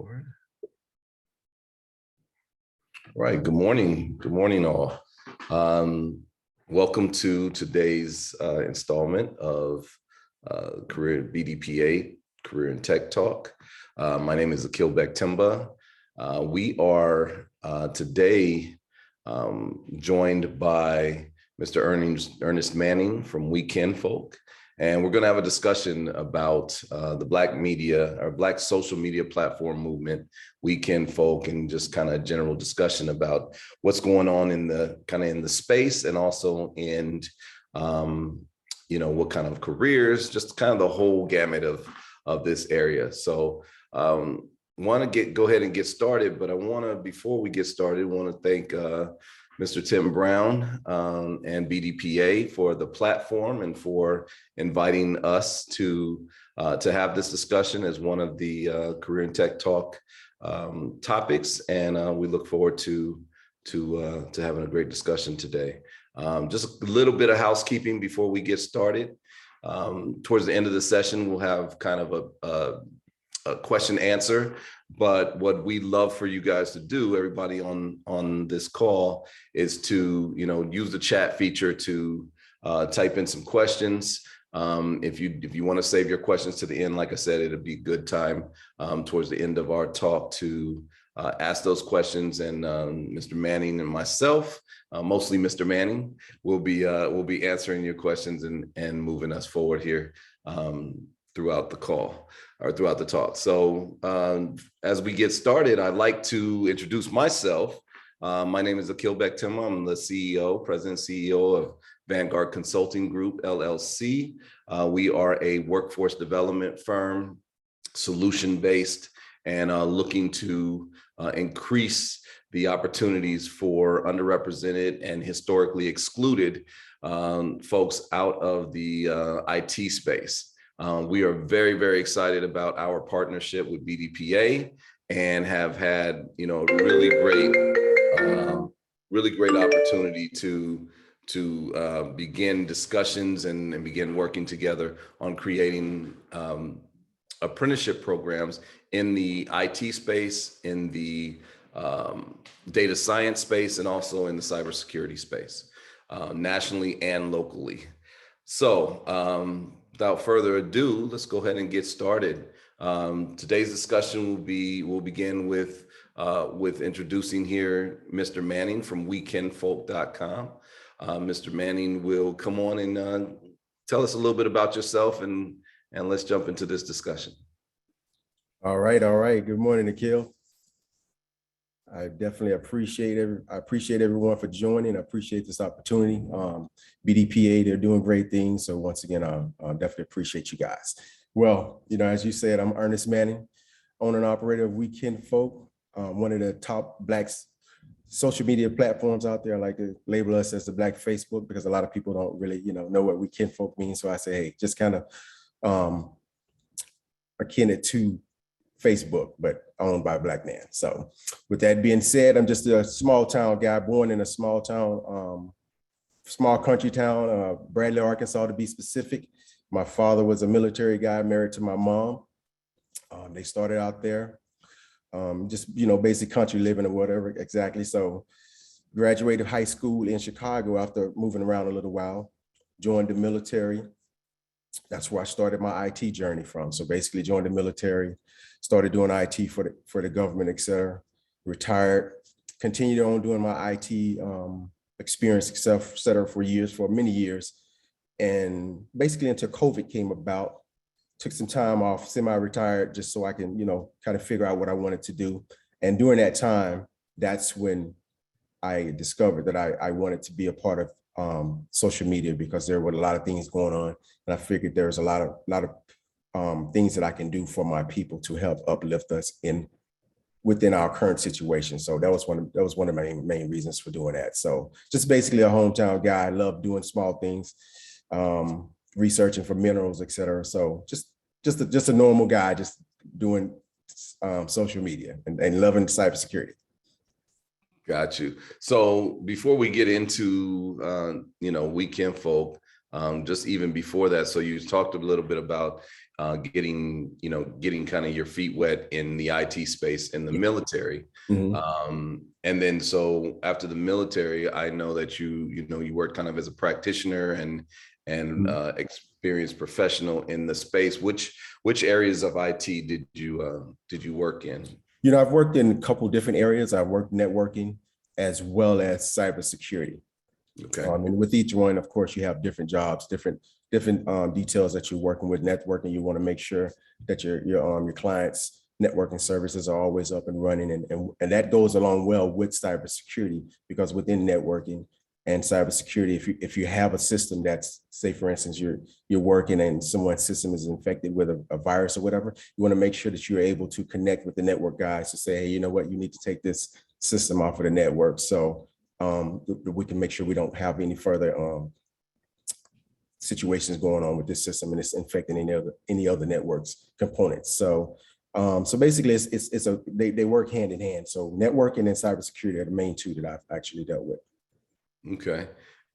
All right, good morning. Good morning, all. Welcome to today's installment of Career BDPA, Career and Tech Talk. My name is Akil Bektimba. We are today joined by Mr. Ernest Manning from WeKinfolk. And we're going to have a discussion about the Black media or Black social media platform movement, WeKinfolk, and just kind of general discussion about what's going on in the space, and also in what kind of careers, just kind of the whole gamut of this area. So want to go ahead and get started, but before we get started, want to thank Mr. Tim Brown and BDPA for the platform and for inviting us to have this discussion as one of the Career and Tech Talk topics. And we look forward to having a great discussion today. Just a little bit of housekeeping before we get started. Towards the end of the session, we'll have kind of a question answer. But what we love for you guys to do, everybody on this call, is to use the chat feature to type in some questions. If you want to save your questions to the end, like I said, it'll be a good time towards the end of our talk to ask those questions. And Mr. Manning and myself, mostly Mr. Manning, will be answering your questions and moving us forward here throughout the call or throughout the talk. So as we get started, I'd like to introduce myself. My name is Akil Bektimba. I'm the president CEO of Vanguard Consulting Group, LLC. We are a workforce development firm, solution-based, and looking to increase the opportunities for underrepresented and historically excluded folks out of the IT space. We are very, very excited about our partnership with BDPA and have had, really great opportunity to begin discussions and begin working together on creating apprenticeship programs in the IT space, in the data science space, and also in the cybersecurity space, nationally and locally. So, without further ado, let's go ahead and get started. Today's discussion will begin with introducing here Mr. Manning from WeKinfolk.com. Mr. Manning will come on and tell us a little bit about yourself, and let's jump into this discussion. All right. Good morning, Akil. I definitely appreciate everyone for joining. I appreciate this opportunity. BDPA, they're doing great things. So once again, I definitely appreciate you guys. Well, as you said, I'm Ernest Manning, owner and operator of WeKinfolk, one of the top Black social media platforms out there. I like to label us as the Black Facebook because a lot of people don't really, know what WeKinfolk means. So I say, hey, just kind of akin it to Facebook, but owned by a Black man. So with that being said, I'm just a small town guy, born in a small town, small country town, Bradley, Arkansas, to be specific. My father was a military guy, married to my mom. They started out there, just, basic country living or whatever exactly. So graduated high school in Chicago after moving around a little while, joined the military. That's where I started my IT journey from. So basically joined the military, started doing IT for the government, et cetera, retired, continued on doing my IT experience, et cetera, for many years. And basically until COVID came about, took some time off, semi-retired, just so I can, kind of figure out what I wanted to do. And during that time, that's when I discovered that I wanted to be a part of social media, because there were a lot of things going on, and I figured there's a lot of things that I can do for my people to help uplift us within our current situation. So that was one of my main reasons for doing that. So just basically a hometown guy. I love doing small things, researching for minerals, et cetera. So just a normal guy, just doing social media and loving cybersecurity. Got you. So before we get into, WeKinfolk, just even before that, so you talked a little bit about getting kind of your feet wet in the IT space in the military. And then so after the military, I know that you worked kind of as a practitioner and experienced professional in the space. Which areas of IT did you work in? I've worked in a couple different areas. I've worked networking as well as cybersecurity. Okay. And with each one, of course, you have different jobs, different details that you're working with. Networking, you want to make sure that your clients' networking services are always up and running, and that goes along well with cybersecurity, because within networking and cybersecurity, if you have a system that's, say for instance, you're working and someone's system is infected with a virus or whatever, you want to make sure that you're able to connect with the network guys to say, hey, you know what, you need to take this system off of the network, so we can make sure we don't have any further situations going on with this system and it's infecting any other networks components. So basically they work hand in hand. So networking and cybersecurity are the main two that I've actually dealt with. Okay.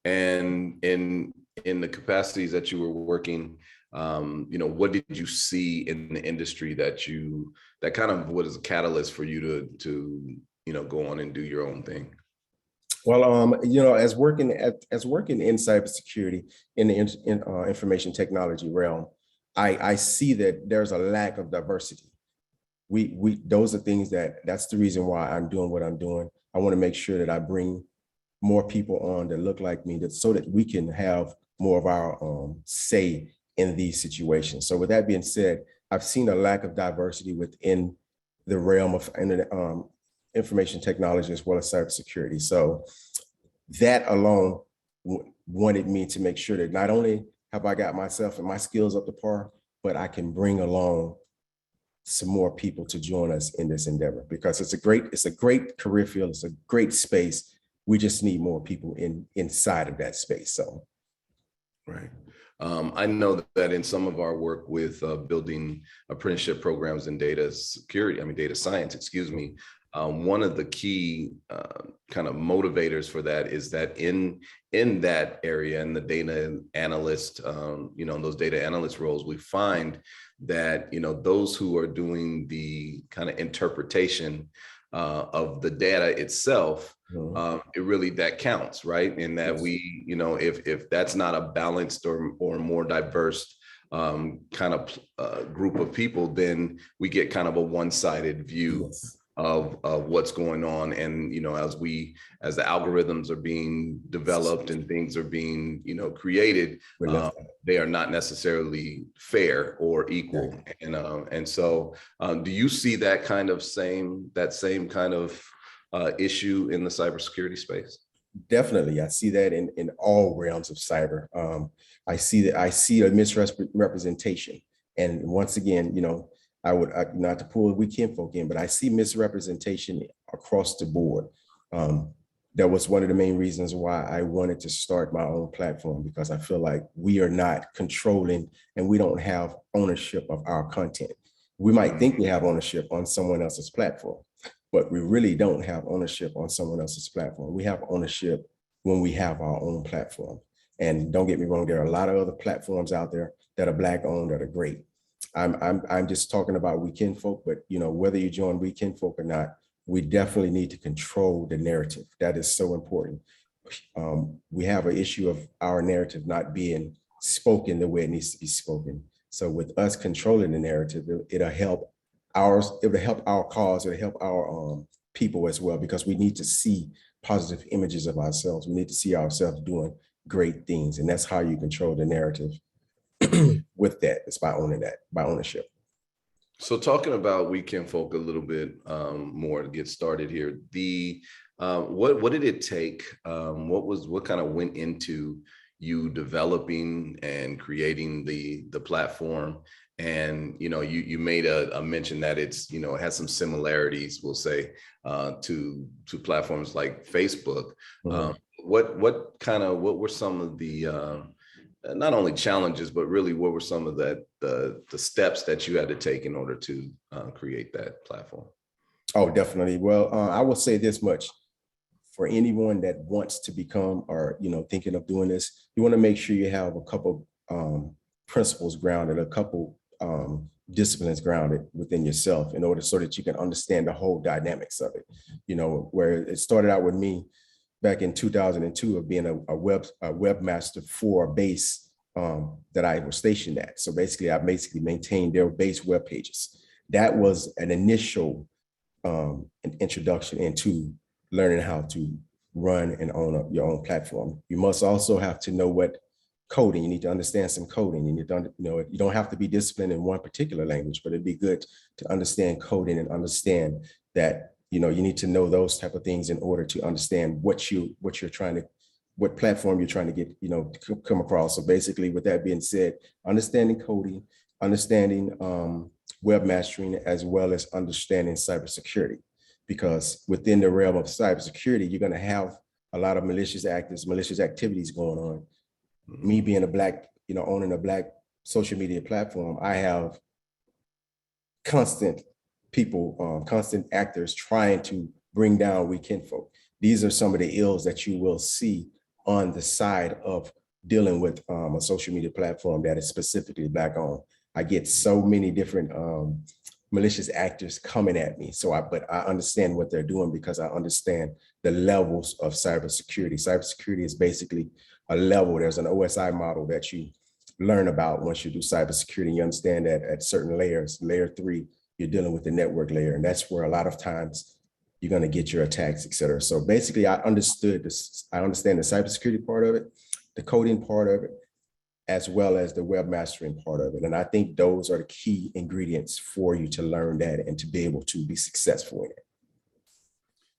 And in the capacities that you were working, what did you see in the industry that kind of was a catalyst for you to go on and do your own thing? Well, as working in cybersecurity in the information technology realm, I see that there's a lack of diversity. Those are things that's the reason why I'm doing what I'm doing. I want to make sure that I bring more people on that look like me, so that we can have more of our say in these situations. So with that being said, I've seen a lack of diversity within the realm of information technology as well as cybersecurity. So that alone wanted me to make sure that not only have I got myself and my skills up to par, but I can bring along some more people to join us in this endeavor, because it's a great career field. It's a great space. We just need more people inside of that space. So, right. I know that in some of our work with building apprenticeship programs in data science, one of the key kind of motivators for that is that in that area, in the data analyst, those data analyst roles, we find that, those who are doing the kind of interpretation of the data itself, it really, that counts, right? In that we, if that's not a balanced or more diverse kind of group of people, then we get kind of a one-sided view of what's going on. And, as the algorithms are being developed and things are being, created, they are not necessarily fair or equal. And so do you see that same kind of issue in the cybersecurity space? Definitely. I see that in all realms of cyber. I see a misrepresentation. And once again, I would not to pull WeKinfolk in, but I see misrepresentation across the board. That was one of the main reasons why I wanted to start my own platform, because I feel like we are not controlling and we don't have ownership of our content. We might think we have ownership on someone else's platform, but we really don't have ownership on someone else's platform. We have ownership when we have our own platform. And don't get me wrong, there are a lot of other platforms out there that are Black owned that are great. I'm just talking about WeKinfolk, but whether you join WeKinfolk or not, we definitely need to control the narrative. That is so important. We have an issue of our narrative not being spoken the way it needs to be spoken. So with us controlling the narrative, it'll help our cause, it'll help our people as well, because we need to see positive images of ourselves. We need to see ourselves doing great things, and that's how you control the narrative. With that, it's by ownership. So talking about WeKinfolk a little bit more to get started here, what did it take? What kind of went into you developing and creating the platform? And you made a mention that it's it has some similarities, we'll say, to platforms like Facebook. What were some of the not only challenges, but really what were some of the steps that you had to take in order to create that platform? Oh, definitely. Well, I will say this much. For anyone that wants to become or, thinking of doing this, you want to make sure you have a couple principles grounded, a couple disciplines grounded within yourself in order so that you can understand the whole dynamics of it. You know, where it started out with me back in 2002 of being a webmaster for a base that I was stationed at. So basically, I maintained their base web pages. That was an initial an introduction into learning how to run and own your own platform. You must also have to know what coding. You need to understand some coding. You need to, you don't have to be disciplined in one particular language, but it'd be good to understand coding and understand that, you need to know those type of things in order to understand what platform you're trying to get, to come across. So basically, with that being said, understanding coding, understanding web mastering, as well as understanding cybersecurity, because within the realm of cybersecurity, you're going to have a lot of malicious activities going on. Me being a Black, owning a Black social media platform, I have constant people, constant actors trying to bring down WeKinfolk. These are some of the ills that you will see on the side of dealing with a social media platform that is specifically Black owned. I get so many different malicious actors coming at me. But I understand what they're doing because I understand the levels of cybersecurity. Cybersecurity is basically a level. There's an OSI model that you learn about once you do cybersecurity. You understand that at certain layers, layer 3, you're dealing with the network layer. And that's where a lot of times you're going to get your attacks, et cetera. So basically, I understand the cybersecurity part of it, the coding part of it, as well as the web mastering part of it. And I think those are the key ingredients for you to learn that and to be able to be successful in it.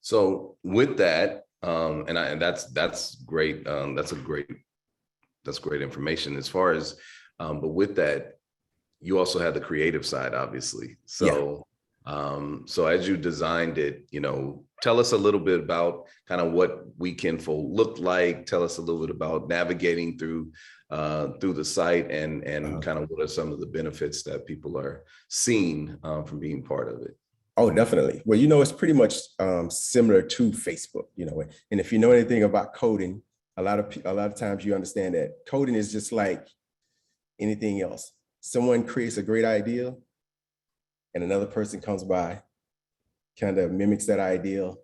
So with that, and that's great. That's great information as far as, but with that, you also have the creative side, obviously. So, so as you designed it, tell us a little bit about kind of what WeKinfolk looked like. Tell us a little bit about navigating through the site and kind of what are some of the benefits that people are seeing from being part of it. Oh, definitely. Well, it's pretty much similar to Facebook, and if you know anything about coding, a lot of times you understand that coding is just like anything else. Someone creates a great idea and another person comes by, kind of mimics that idea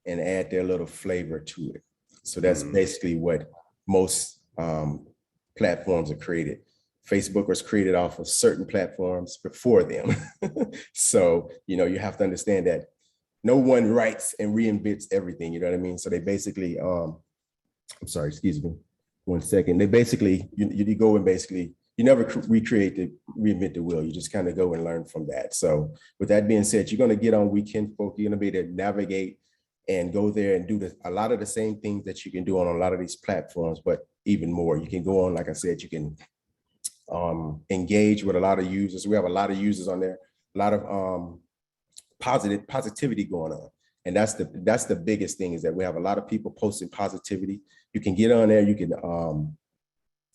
and add their little flavor to it. So that's basically what most platforms are created. Facebook was created off of certain platforms before them. So, you have to understand that no one writes and reinvents everything, you know what I mean? So they basically, I'm sorry, excuse me, 1 second. They basically, you go and basically, you never reinvent the wheel. You just kind of go and learn from that. So with that being said, you're going to get on WeKinfolk. You're going to be able to navigate and go there and do a lot of the same things that you can do on a lot of these platforms, but even more. You can go on, like I said, you can engage with a lot of users. We have a lot of users on there, a lot of positivity going on. And that's the biggest thing, is that we have a lot of people posting positivity. You can get on there. You can,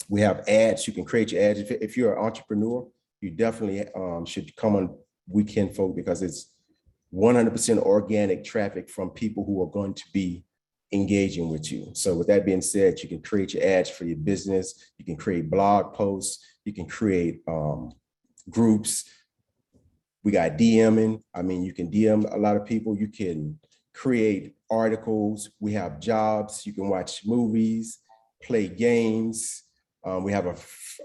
we have ads. You can create your ads. If you're an entrepreneur, you definitely should come on WeKinfolk, because it's 100% organic traffic from people who are going to be engaging with you. So with that being said, you can create your ads for your business. You can create blog posts. You can create groups. We got DMing. I mean, you can DM a lot of people. You can create articles. We have jobs. You can watch movies, play games. We have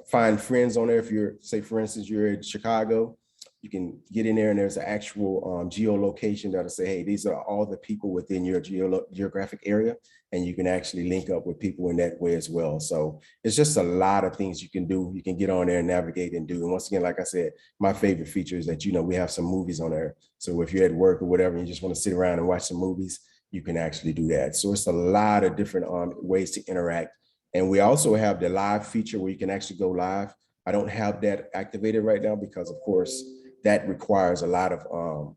find friends on there. If you're, say, for instance, you're in Chicago, you can get in there and there's an actual geolocation that'll say, hey, these are all the people within your geographic area. And you can actually link up with people in that way as well. So it's just a lot of things you can do. You can get on there and navigate and do. And once again, like I said, my favorite feature is that, we have some movies on there. So if you're at work or whatever, and you just want to sit around and watch some movies, you can actually do that. So it's a lot of different ways to interact. And we also have the live feature where you can actually go live. I don't have that activated right now because, of course, that requires a lot of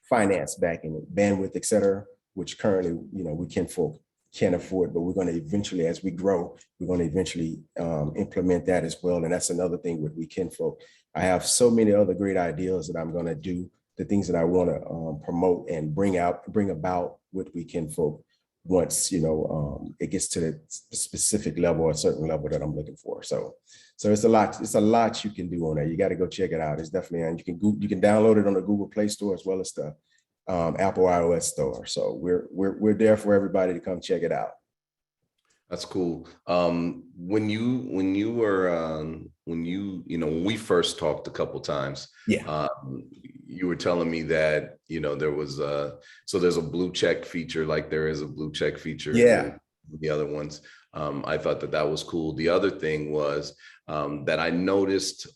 finance backing, bandwidth, et cetera, which currently, WeKinfolk can't afford, but we're going to eventually, as we grow, we're going to eventually implement that as well. And that's another thing with WeKinfolk. I have so many other great ideas that I'm going to do, the things that I want to promote and bring about with WeKinfolk. once, it gets to the specific level or a certain level that I'm looking for. So it's a lot you can do on there. You got to go check it out. It's definitely, and you can download it on the Google Play Store as well as the Apple iOS store. So we're there for everybody to come check it out. That's cool. When we first talked a couple times, Yeah. you were telling me that, there was there's a blue check feature, like there is a blue check feature. Yeah. The other ones. I thought that was cool. The other thing was that I noticed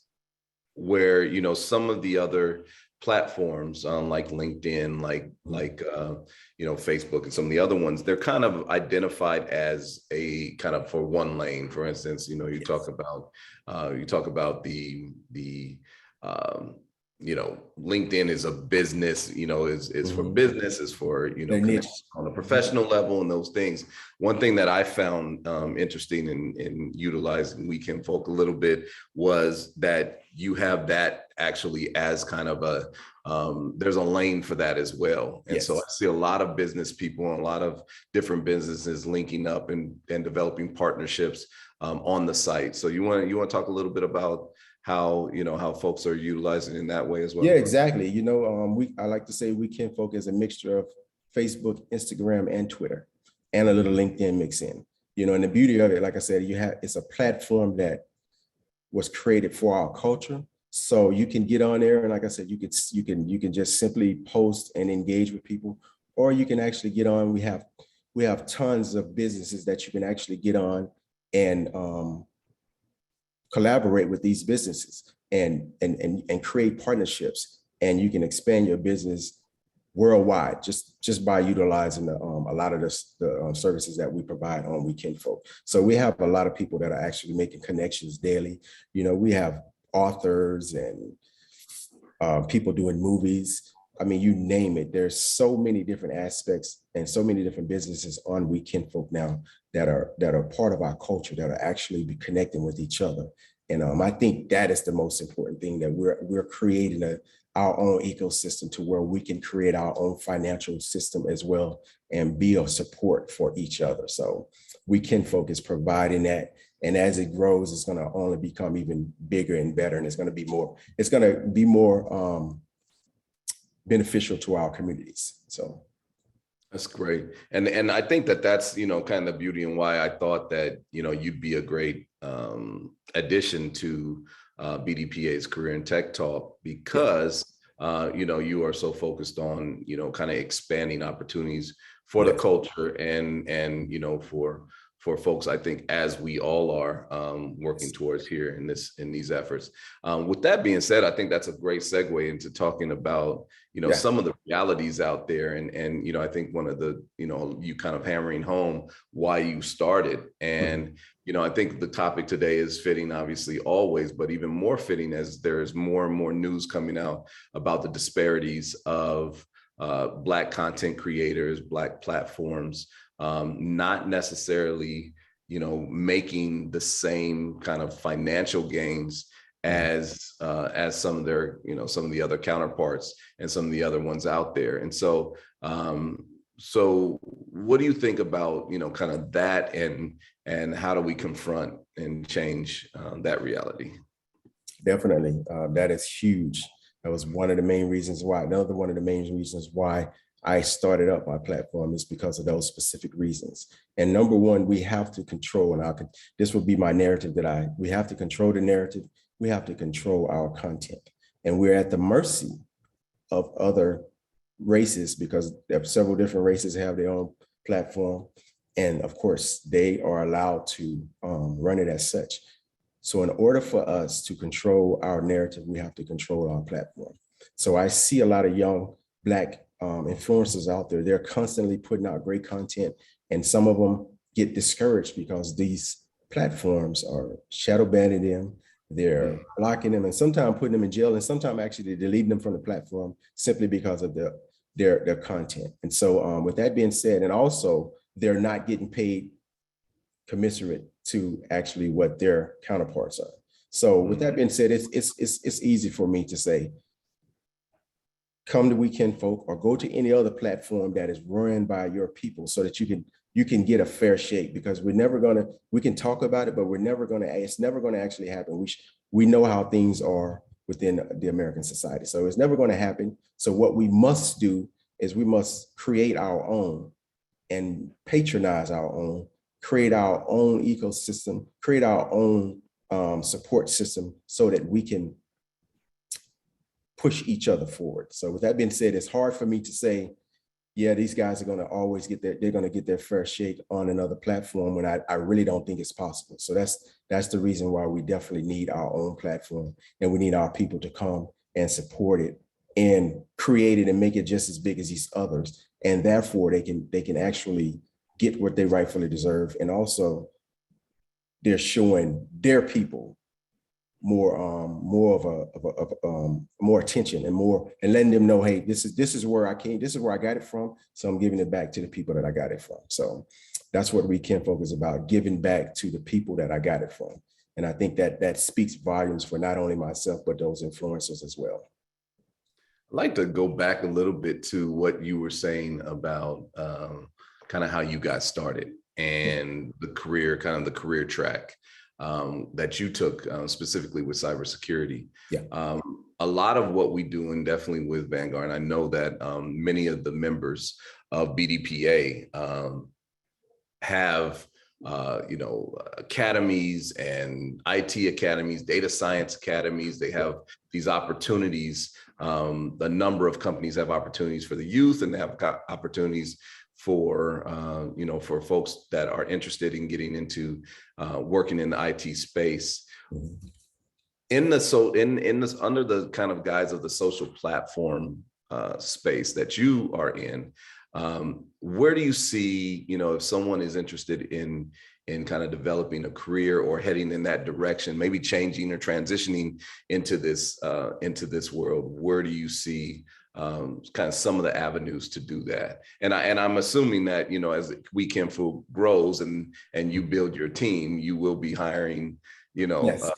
where, some of the other platforms like LinkedIn, like Facebook and some of the other ones, they're kind of identified as a kind of for one lane. For instance, you talk about the LinkedIn is a business, is for business, is for, on a professional level and those things. One thing that I found interesting in utilizing WeKinfolk a little bit was that you have that actually as kind of there's a lane for that as well. And so I see a lot of business people and a lot of different businesses linking up and developing partnerships on the site. So you want to talk a little bit about how folks are utilizing in that way as well? Yeah, exactly. I like to say WeKinfolk is a mixture of Facebook, Instagram, and Twitter, and a little LinkedIn mix in. And the beauty of it, like I said, it's a platform that was created for our culture. So you can get on there, and like I said, you can just simply post and engage with people, or you can actually get on. We have tons of businesses that you can actually get on and collaborate with these businesses and create partnerships, and you can expand your business worldwide just by utilizing a lot of the services that we provide on WeKinfolk. So we have a lot of people that are actually making connections daily. We have authors and people doing movies. I mean, you name it. There's so many different aspects and so many different businesses on WeKinfolk now that are part of our culture, that are actually be connecting with each other. And I think that is the most important thing, that we're creating our own ecosystem to where we can create our own financial system as well and be a support for each other. So WeKinfolk is providing that. And as it grows, it's going to only become even bigger and better. And it's going to be more beneficial to our communities. So that's great. And I think that's, kind of the beauty, and why I thought that, you'd be a great addition to BDPA's Career and Tech Talk, because, you are so focused on, kind of expanding opportunities for the culture and for folks, I think, as we all are working towards here in these efforts. With that being said, I think that's a great segue into talking about, some of the realities out there. And I think one of the, you kind of hammering home why you started. And, I think the topic today is fitting, obviously, always, but even more fitting as there's more and more news coming out about the disparities of Black content creators, Black platforms, not necessarily, making the same kind of financial gains as some of their, some of the other counterparts and some of the other ones out there. And so, so what do you think about, kind of that, and how do we confront and change that reality? Definitely, that is huge. That was one of the main reasons why. Another one of the main reasons why I started up my platform is because of those specific reasons. And number one, we have to control, and this would be my narrative, we have to control the narrative. We have to control our content, and we're at the mercy of other races, because there are several different races have their own platform. And of course, they are allowed to run it as such. So in order for us to control our narrative, we have to control our platform. So I see a lot of young Black influencers out there. They're constantly putting out great content, and some of them get discouraged because these platforms are shadow banning them. They're blocking them, and sometimes putting them in jail, and sometimes actually deleting them from the platform simply because of their content. And so with that being said, and also they're not getting paid commensurate to actually what their counterparts are. So with that being said, it's easy for me to say, come to WeKinfolk or go to any other platform that is run by your people, so that you can you can get a fair shake, because we can talk about it, but it's never gonna actually happen. We know how things are within the American society. So it's never gonna happen. So what we must do is we must create our own and patronize our own, create our own ecosystem, create our own support system so that we can push each other forward. So with that being said, it's hard for me to say, yeah, these guys are going to always they're going to get their fair shake on another platform, when I really don't think it's possible. So that's the reason why we definitely need our own platform, and we need our people to come and support it and create it and make it just as big as these others. And therefore they can actually get what they rightfully deserve. And also they're showing their people more attention and letting them know, hey, this is where I came, this is where I got it from. So I'm giving it back to the people that I got it from. So that's what WeKinfolk is about, giving back to the people that I got it from. And I think that speaks volumes for not only myself, but those influencers as well. I'd like to go back a little bit to what you were saying about kind of how you got started and the career track that you took specifically with cybersecurity. Yeah. A lot of what we do, and definitely with Vanguard, and I know that many of the members of BDPA have academies and IT academies, data science academies. They have these opportunities. A number of companies have opportunities for the youth, and they have opportunities for for folks that are interested in getting into working in the IT space. Under the kind of guise of the social platform space that you are in, where do you see, if someone is interested in kind of developing a career or heading in that direction, maybe changing or transitioning into this world, where do you see kind of some of the avenues to do that? And I'm assuming that, as WeKinfolk grows and you build your team, you will be hiring, Yes.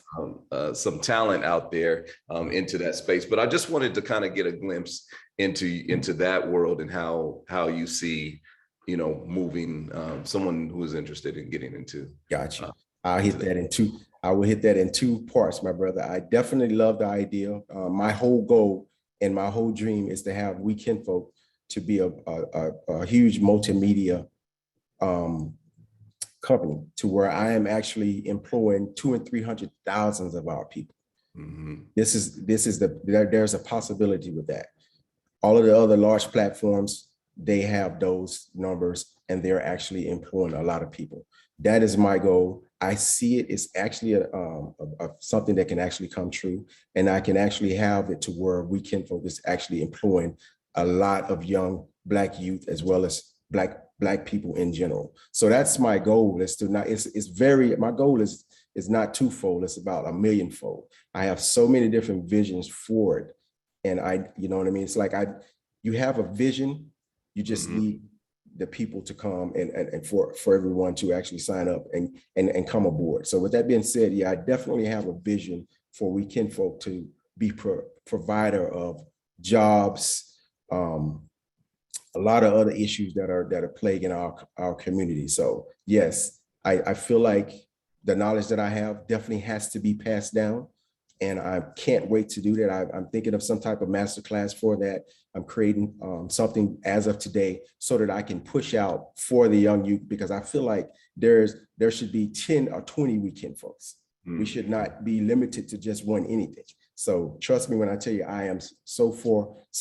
some talent out there into that space. But I just wanted to kind of get a glimpse into that world and how you see, moving someone who is interested in getting into. Gotcha. I will hit that in two parts, my brother. I definitely love the idea. My whole goal and my whole dream is to have WeKinfolk to be a huge multimedia company, to where I am actually employing 200,000 and 300,000 of our people. Mm-hmm. There's a possibility with that. All of the other large platforms, they have those numbers and they're actually employing a lot of people. That is my goal. I see it as actually something that can actually come true, and I can actually have it to where WeKinfolk is actually employing a lot of young Black youth as well as Black people in general. So that's my goal. My goal is not twofold. It's about a millionfold. I have so many different visions for it. And you know what I mean? It's like you have a vision, you just need the people to come and for everyone to actually sign up and come aboard. So with that being said, yeah, I definitely have a vision for WeKinfolk to be provider of jobs, a lot of other issues that are plaguing our community. So yes, I feel like the knowledge that I have definitely has to be passed down. And I can't wait to do that. I'm thinking of some type of masterclass for that. I'm creating something as of today so that I can push out for the young youth, because I feel like there should be 10 or 20 WeKinfolks. We should not be limited to just one anything. So trust me when I tell you, I am so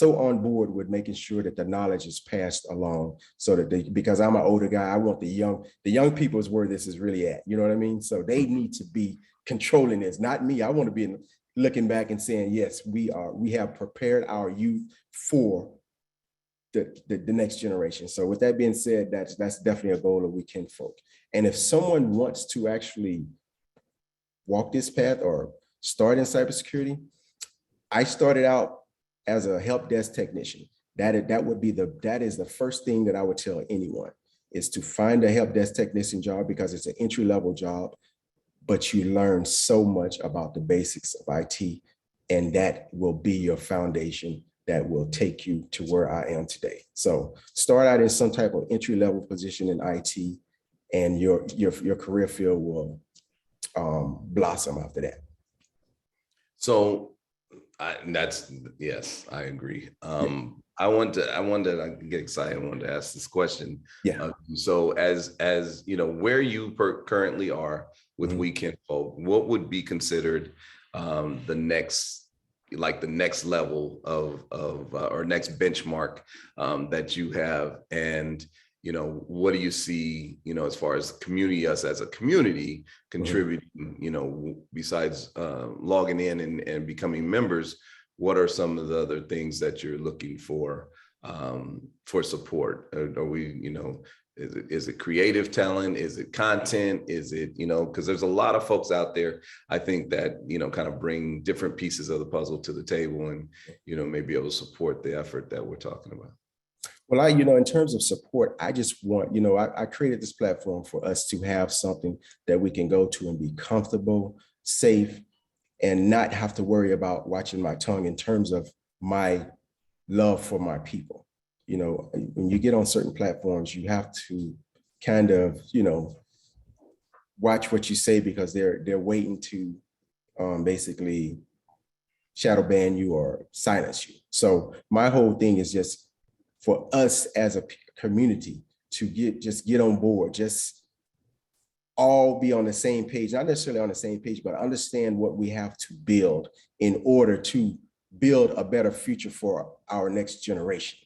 on board with making sure that the knowledge is passed along, so that because I'm an older guy, I want the young people is where this is really at. You know what I mean? So they need to be controlling this, not me. I want to be looking back and saying, yes, we have prepared our youth for the next generation. So with that being said, that's definitely a goal of WeKinfolk. And if someone wants to actually walk this path or start in cybersecurity, I started out as a help desk technician. That is the first thing that I would tell anyone, is to find a help desk technician job, because it's an entry-level job, but you learn so much about the basics of IT, and that will be your foundation that will take you to where I am today. So start out in some type of entry-level position in IT, and your career field will blossom after that. So yes, I agree. I get excited. I wanted to ask this question. Yeah. So as you know, where you currently are with WeKinfolk, what would be considered the next level of or next benchmark that you have? And what do you see, as far as us as a community contributing, besides logging in and becoming members? What are some of the other things that you're looking for support? Are we, is it creative talent? Is it content? Is it, because there's a lot of folks out there, I think, that, kind of bring different pieces of the puzzle to the table and, maybe able to support the effort that we're talking about. Well, in terms of support, I just want, I created this platform for us to have something that we can go to and be comfortable, safe, and not have to worry about watching my tongue in terms of my love for my people. When you get on certain platforms, you have to kind of, watch what you say, because they're waiting to basically shadow ban you or silence you. So my whole thing is just for us as a community to get on board, just all be on the same page, not necessarily on the same page, but understand what we have to build in order to build a better future for our next generation.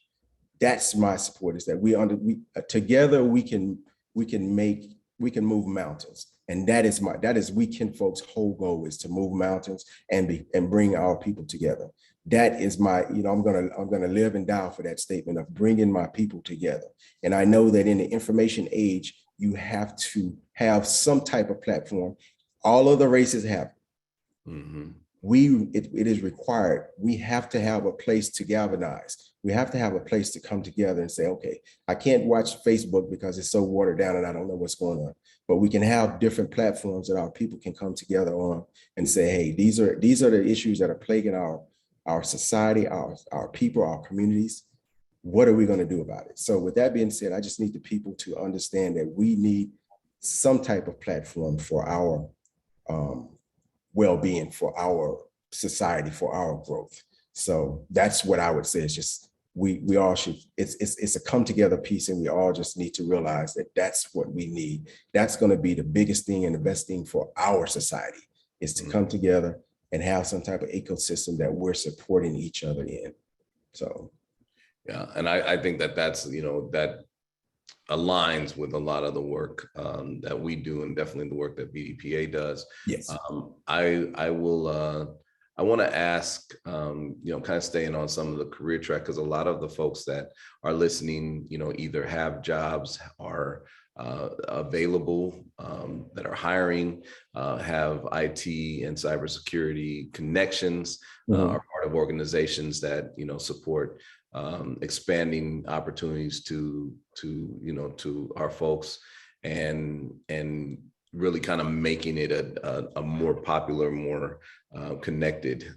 That's my support, is that together we can move mountains. And that is WeKinfolk's whole goal, is to move mountains and bring our people together. That is my, I'm gonna live and die for that statement of bringing my people together. And I know that in the information age, you have to have some type of platform. All of the races have. It is required. We have to have a place to galvanize. We have to have a place to come together and say, okay, I can't watch Facebook because it's so watered down and I don't know what's going on. But we can have different platforms that our people can come together on and say, hey, these are the issues that are plaguing our society, our people, our communities. What are we going to do about it? So with that being said, I just need the people to understand that we need some type of platform for our well-being, for our society, for our growth. So that's what I would say. It's just we all should. It's a come together piece, and we all just need to realize that that's what we need. That's going to be the biggest thing and the best thing for our society, is to come together and have some type of ecosystem that we're supporting each other in. So. Yeah, and I think that's, that aligns with a lot of the work that we do, and definitely the work that BDPA does. Yes. I want to ask, kind of staying on some of the career track, because a lot of the folks that are listening, either have jobs, are available, that are hiring, have IT and cybersecurity connections, are part of organizations that, support expanding opportunities to our folks, and really kind of making it a more popular, more connected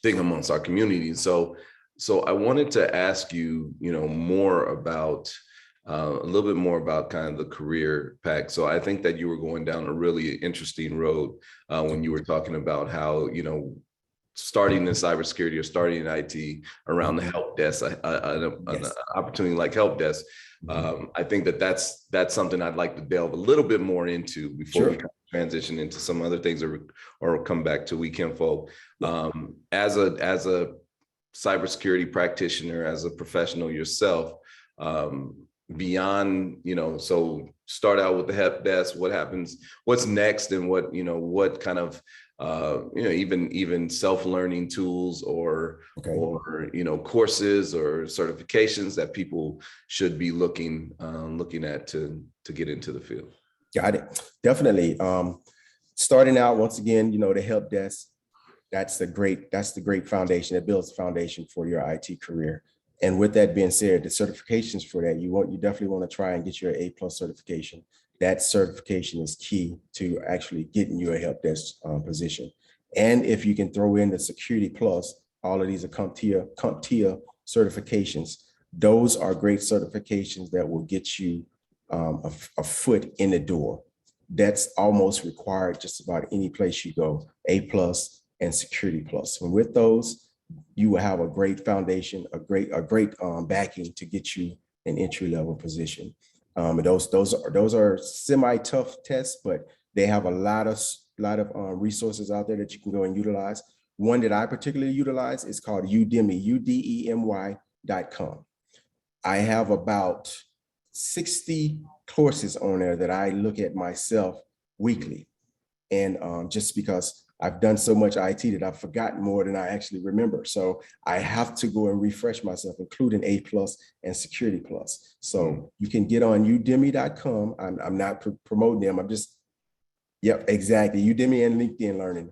thing amongst our community. So I wanted to ask you, more about a little bit more about kind of the career path. So I think that you were going down a really interesting road when you were talking about how, starting in cybersecurity or starting in IT around the help desk, an opportunity like help desk. I think that's something I'd like to delve a little bit more into before we transition into some other things, or come back to WeKinfolk. As a cybersecurity practitioner, as a professional yourself, beyond, so start out with the help desk, what happens, what's next, and what kind of even self-learning tools or courses or certifications that people should be looking at to get into the field. Got it. Definitely. Starting out, once again, the help desk, that's the great foundation. It builds a foundation for your IT career. And with that being said, the certifications for that, you definitely want to try and get your A+ certification. That certification is key to actually getting you a help desk position. And if you can throw in the Security Plus, all of these are CompTIA certifications. Those are great certifications that will get you a foot in the door. That's almost required just about any place you go, A+ and Security Plus. And with those, you will have a great foundation, a great backing to get you an entry-level position. And those are semi-tough tests, but they have a lot of resources out there that you can go and utilize. One that I particularly utilize is called Udemy, udemy.com. I have about 60 courses on there that I look at myself weekly. And just because I've done so much IT that I've forgotten more than I actually remember. So I have to go and refresh myself, including A+ and Security Plus. So you can get on udemy.com. I'm not promoting them. I'm just, yep, exactly. Udemy and LinkedIn Learning.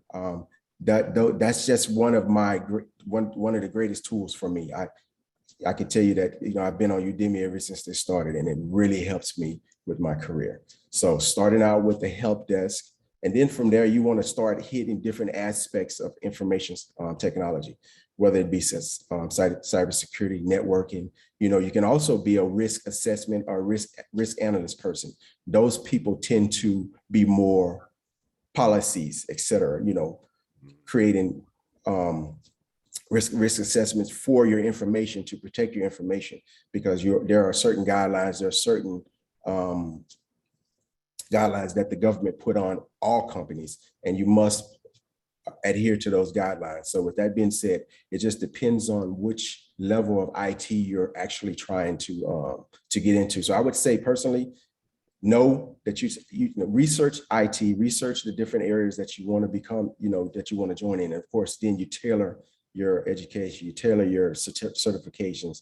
That's just one of the greatest tools for me. I can tell you that, I've been on Udemy ever since they started, and it really helps me with my career. So starting out with the help desk, and then from there, you want to start hitting different aspects of information technology, whether it be cybersecurity, networking. You can also be a risk assessment or risk analyst person. Those people tend to be more policies, et cetera, creating risk assessments for your information to protect your information, because there are certain guidelines, there are certain guidelines that the government put on all companies, and you must adhere to those guidelines. So with that being said, it just depends on which level of IT you're actually trying to get into. So I would say personally, know that you research IT, research the different areas that you want to become, that you want to join in. And of course, then you tailor your education, you tailor your certifications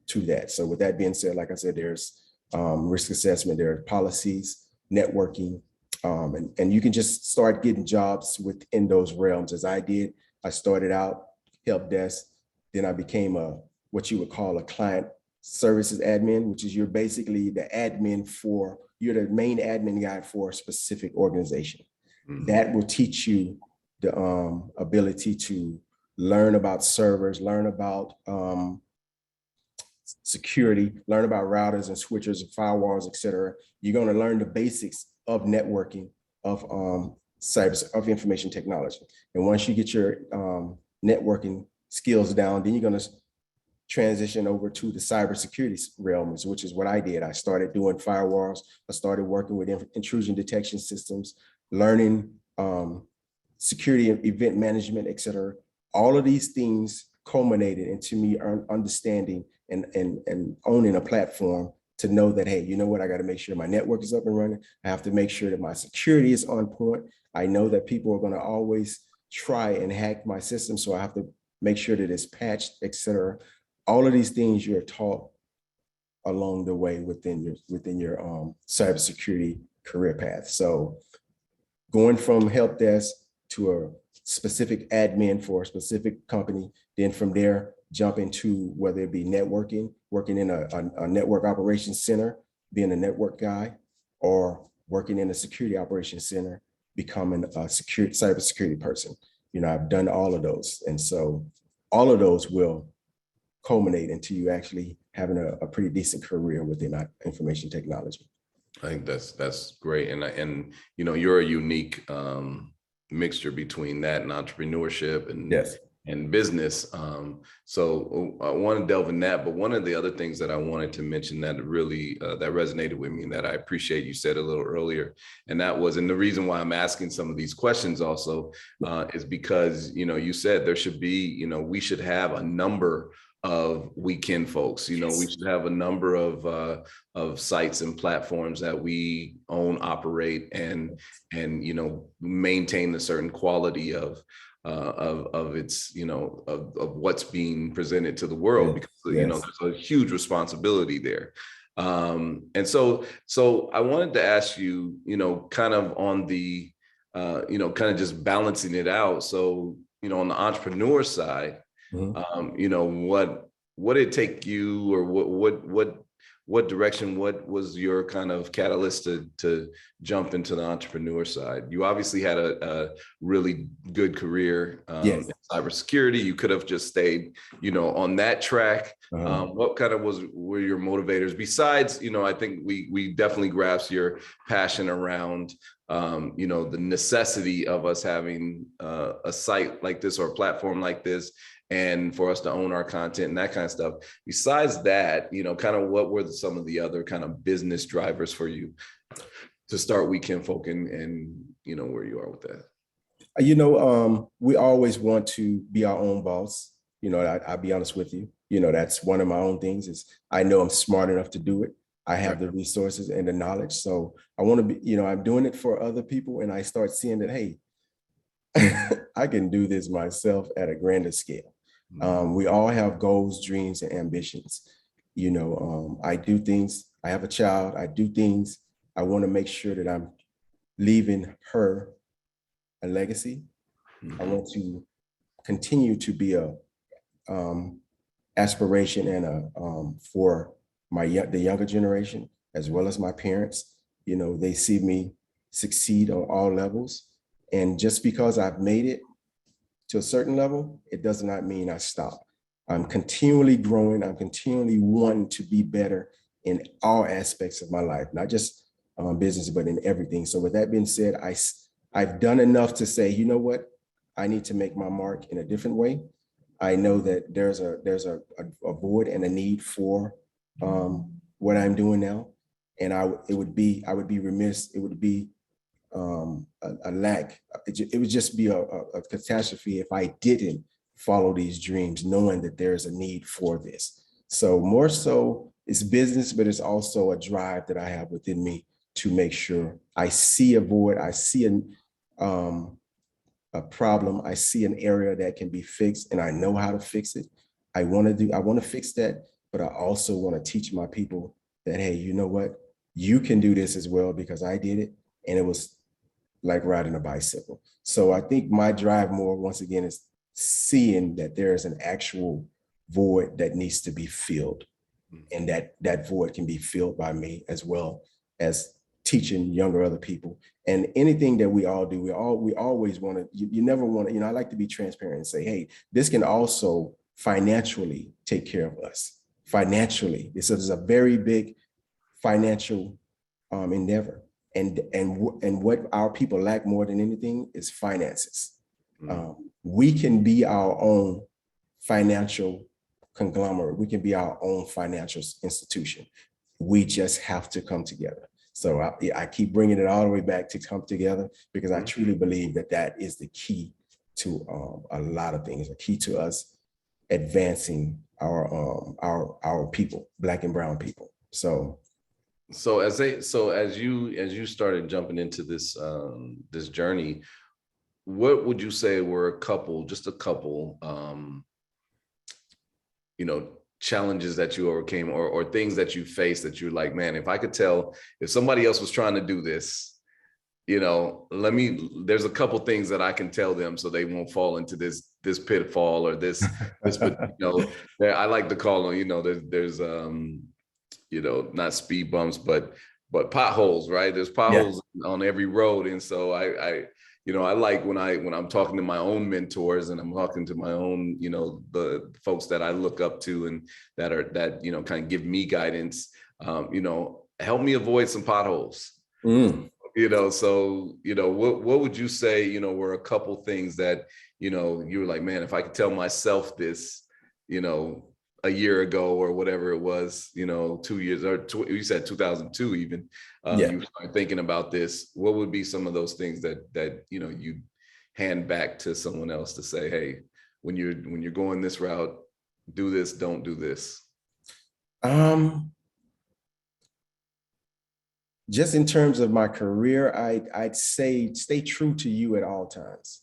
to that. So with that being said, like I said, there's risk assessment, there are policies, networking, and you can just start getting jobs within those realms. As I did, I started out help desk, then I became what you would call a client services admin, which is you're basically the you're the main admin guy for a specific organization. Mm-hmm. That will teach you the ability to learn about servers, learn about security, learn about routers and switchers and firewalls, et cetera. You're going to learn the basics of networking, of information technology. And once you get your networking skills down, then you're going to transition over to the cybersecurity realms, which is what I did. I started doing firewalls. I started working with intrusion detection systems, learning security and event management, et cetera. All of these things culminated into me understanding and owning a platform to know that, hey, you know what, I got to make sure my network is up and running. I have to make sure that my security is on point. I know that people are going to always try and hack my system, so I have to make sure that it's patched, et cetera. All of these things you're taught along the way within your cybersecurity career path. So going from help desk to a specific admin for a specific company, then from there, jump into whether it be networking, working in a network operations center, being a network guy, or working in a security operations center, becoming a cybersecurity person. I've done all of those. And so all of those will culminate into you actually having a pretty decent career within information technology. I think that's great. And you're a unique mixture between that and entrepreneurship and yes. and business. So I want to delve in that, but one of the other things that I wanted to mention that really that resonated with me and that I appreciate you said a little earlier, and that was, and the reason why I'm asking some of these questions also is because, you said there should be, we should have a number of WeKinfolks, we should have a number of sites and platforms that we own, operate, and maintain a certain quality of its, of what's being presented to the world, because there's a huge responsibility there. And so I wanted to ask you, kind of on the, kind of just balancing it out. So, on the entrepreneur side, mm-hmm. What did it take you, or what what direction, what was your kind of catalyst to jump into the entrepreneur side? You obviously had a really good career Yes. in cybersecurity. You could have just stayed, on that track. What kind of were your motivators besides, I think we definitely grasp your passion around, the necessity of us having a site like this or a platform like this, and for us to own our content and that kind of stuff. Besides that, kind of what were some of the other kind of business drivers for you to start WeKinfolk and where you are with that? We always want to be our own boss. I'll be honest with you. That's one of my own things is I know I'm smart enough to do it. I have the resources and the knowledge. So I want to be, I'm doing it for other people. And I start seeing that, hey, I can do this myself at a grander scale. We all have goals, dreams, and ambitions. I do things, I have a child, I do things, I want to make sure that I'm leaving her a legacy. I want to continue to be a aspiration and for the younger generation, as well as my parents. They see me succeed on all levels. And just because I've made it to a certain level, it does not mean I stop. I'm continually growing. I'm continually wanting to be better in all aspects of my life, not just business, but in everything. So with that being said, I've done enough to say, you know what? I need to make my mark in a different way. I know that there's a void and a need for what I'm doing now. And I would be remiss. It would be a lack. It would just be a catastrophe if I didn't follow these dreams, knowing that there's a need for this. So more so, it's business, but it's also a drive that I have within me to make sure I see a void, I see a problem, I see an area that can be fixed, and I know how to fix it. I want to fix that, but I also want to teach my people that, hey, you know what? You can do this as well, because I did it, and it was like riding a bicycle. So I think my drive more, once again, is seeing that there is an actual void that needs to be filled, and that void can be filled by me, as well as teaching younger other people. And anything that we all do, we always want to, you never want to, I like to be transparent and say, hey, this can also financially take care of us. Financially, this is a very big financial endeavor. And what our people lack more than anything is finances. We can be our own financial conglomerate. We can be our own financial institution. We just have to come together. So I keep bringing it all the way back to come together, because I truly believe that is the key to a lot of things, a key to us advancing our people, Black and brown people. So as you started jumping into this this journey, what would you say were a couple challenges that you overcame, or things that you faced that you're like, man, if I could tell, if somebody else was trying to do this, there's a couple things that I can tell them so they won't fall into this pitfall or this, I like to call them, there's not speed bumps, but potholes, right? There's potholes on every road. And so I like when I'm talking to my own mentors, and I'm talking to my own, the folks that I look up to and that kind of give me guidance, help me avoid some potholes. So, what would you say, were a couple things that, you were like, man, if I could tell myself this, a year ago or whatever it was, 2 years, or you said 2002 even, you started thinking about this, what would be some of those things that you hand back to someone else to say, hey, when you're going this route, do this, don't do this? Just in terms of my career, I'd say stay true to you at all times.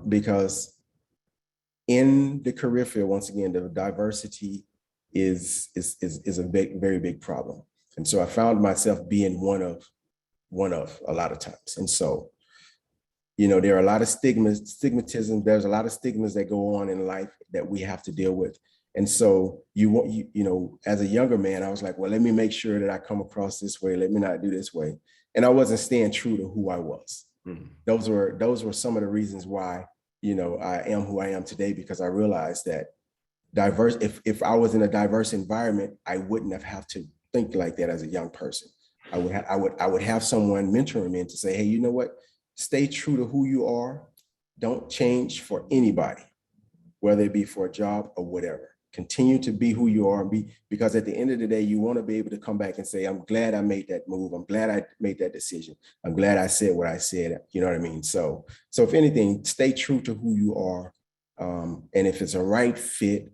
Because in the career field, once again, the diversity is a very big problem. And so I found myself being one of a lot of times. And so, there are a lot of stigmatism. There's a lot of stigmas that go on in life that we have to deal with. And so you know, as a younger man, I was like, well, let me make sure that I come across this way. Let me not do this way. And I wasn't staying true to who I was. Mhm. Those were some of the reasons why, you know, I am who I am today, because I realized that if I was in a diverse environment, I wouldn't have to think like that as a young person. I would have someone mentoring me to say, hey, you know what? Stay true to who you are. Don't change for anybody, whether it be for a job or whatever. Continue to be who you are, and because at the end of the day, you want to be able to come back and say, I'm glad I made that move. I'm glad I made that decision. I'm glad I said what I said. You know what I mean? So if anything, stay true to who you are. And if it's a right fit,